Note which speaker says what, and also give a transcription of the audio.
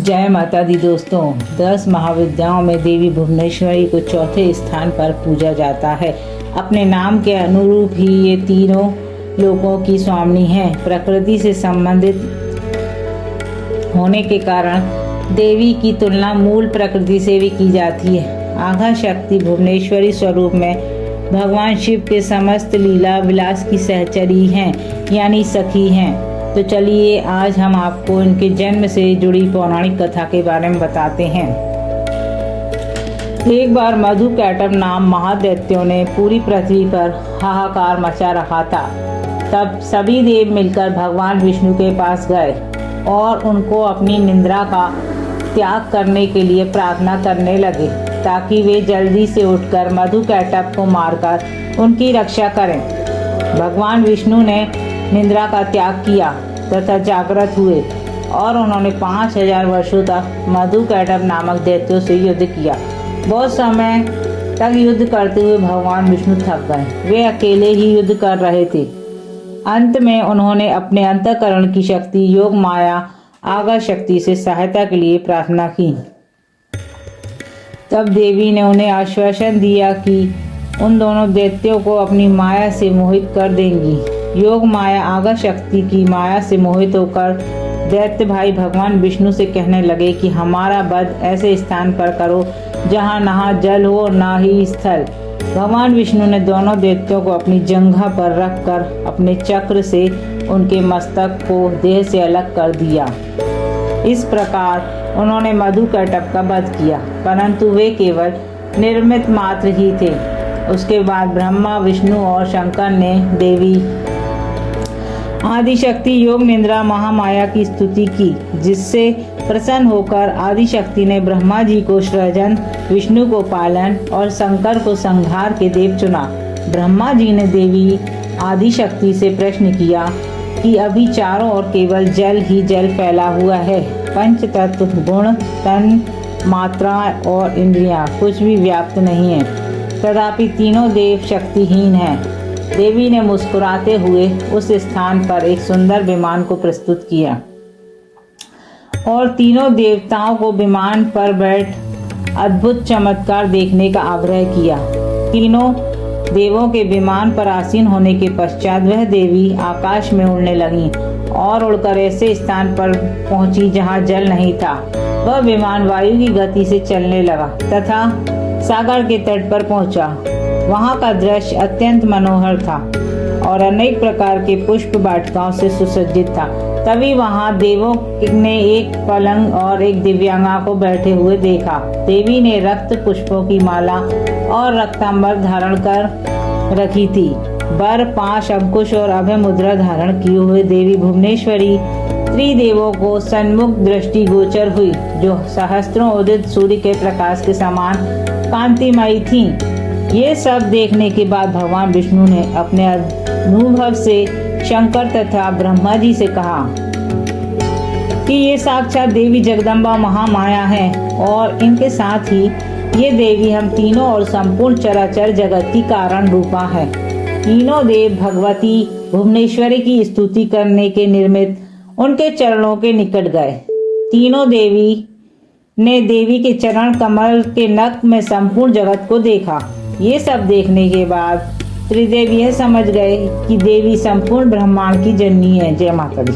Speaker 1: जय माता दी दोस्तों। 10 महाविद्याओं में देवी भुवनेश्वरी को चौथे स्थान पर पूजा जाता है। अपने नाम के अनुरूप ही ये तीनों लोकों की स्वामिनी हैं। प्रकृति से संबंधित होने के कारण देवी की तुलना मूल प्रकृति से भी की जाती है। आघा शक्ति भुवनेश्वरी स्वरूप में भगवान शिव के समस्त लीला विलास की सहचरी हैं, यानी सखी हैं। तो चलिए आज हम आपको इनके जन्म से जुड़ी पौराणिक कथा के बारे में बताते हैं। एक बार मधुकैटभ नाम महादैत्यों ने पूरी पृथ्वी पर हाहाकार मचा रखा था। तब सभी देव मिलकर भगवान विष्णु के पास गए और उनको अपनी निंद्रा का त्याग करने के लिए प्रार्थना करने लगे, ताकि वे जल्दी से उठकर मधुकैटभ को मारकर उनकी रक्षा करें। भगवान विष्णु ने निंद्रा का त्याग किया तथा जागृत हुए और उन्होंने 5000 वर्षों तक मधुकैटभ नामक दैत्यों से युद्ध किया। बहुत समय तक युद्ध करते हुए भगवान विष्णु थक गए। वे अकेले ही युद्ध कर रहे थे। अंत में उन्होंने अपने अंतःकरण की शक्ति योग माया आगा शक्ति से सहायता के लिए प्रार्थना की। तब देवी ने उन्हें आश्वासन दिया कि उन दोनों दैत्यों को अपनी माया से मोहित कर देंगी। योग माया आगा शक्ति की माया से मोहित होकर दैत्य भाई भगवान विष्णु से कहने लगे कि हमारा वध ऐसे स्थान पर करो जहाँ ना जल हो ना ही स्थल। भगवान विष्णु ने दोनों दैत्यों को अपनी जंघा पर रखकर अपने चक्र से उनके मस्तक को देह से अलग कर दिया। इस प्रकार उन्होंने मधुकैटभ का वध किया, परंतु वे केवल निर्मित मात्र ही थे। उसके बाद ब्रह्मा विष्णु और शंकर ने देवी आदिशक्ति योग निंद्रा महामाया की स्तुति की, जिससे प्रसन्न होकर आदिशक्ति ने ब्रह्मा जी को सृजन, विष्णु को पालन और शंकर को संहार के देव चुना। ब्रह्मा जी ने देवी आदिशक्ति से प्रश्न किया कि अभी चारों ओर केवल जल ही जल फैला हुआ है। पंच तत्व गुण तन मात्रा और इंद्रियां कुछ भी व्याप्त नहीं है, तथापि तीनों देव शक्तिहीन हैं। देवी ने मुस्कुराते हुए उस स्थान पर एक सुंदर विमान को प्रस्तुत किया और तीनों देवताओं को विमान पर बैठ अद्भुत चमत्कार देखने का आग्रह किया। तीनों देवों के विमान पर आसीन होने के पश्चात वह देवी आकाश में उड़ने लगी और उड़कर ऐसे स्थान पर पहुंची जहां जल नहीं था। वह विमान वायु की गति से चलने लगा तथा सागर के तट पर पहुंचा। वहां का दृश्य अत्यंत मनोहर था और अनेक प्रकार के पुष्प वाटिकाओं से सुसज्जित था। तभी वहां देवों ने एक पलंग और एक दिव्यांगा को बैठे हुए देखा। देवी ने रक्त पुष्पों की माला और रक्तांबर धारण कर रखी थी। वर पाश अंकुश और अभय मुद्रा धारण किए हुए देवी भुवनेश्वरी त्रिदेवों को सन्मुख दृष्टि गोचर हुई, जो सहस्त्रों उदित सूर्य के प्रकाश के समान कांतिमयी थीं। ये सब देखने के बाद भगवान विष्णु ने अपने अनुभव से शंकर तथा ब्रह्मा जी से कहा कि ये साक्षात देवी जगदम्बा महामाया है और इनके साथ ही ये देवी हम तीनों और संपूर्ण चराचर जगत की कारण रूपा है। तीनों देव भगवती भुवनेश्वरी की स्तुति करने के निर्मित उनके चरणों के निकट गए। तीनों देवी ने देवी के चरण कमल के नख में संपूर्ण जगत को देखा। ये सब देखने के बाद त्रिदेव यह समझ गए कि देवी संपूर्ण ब्रह्मांड की जननी है। जय माता दी।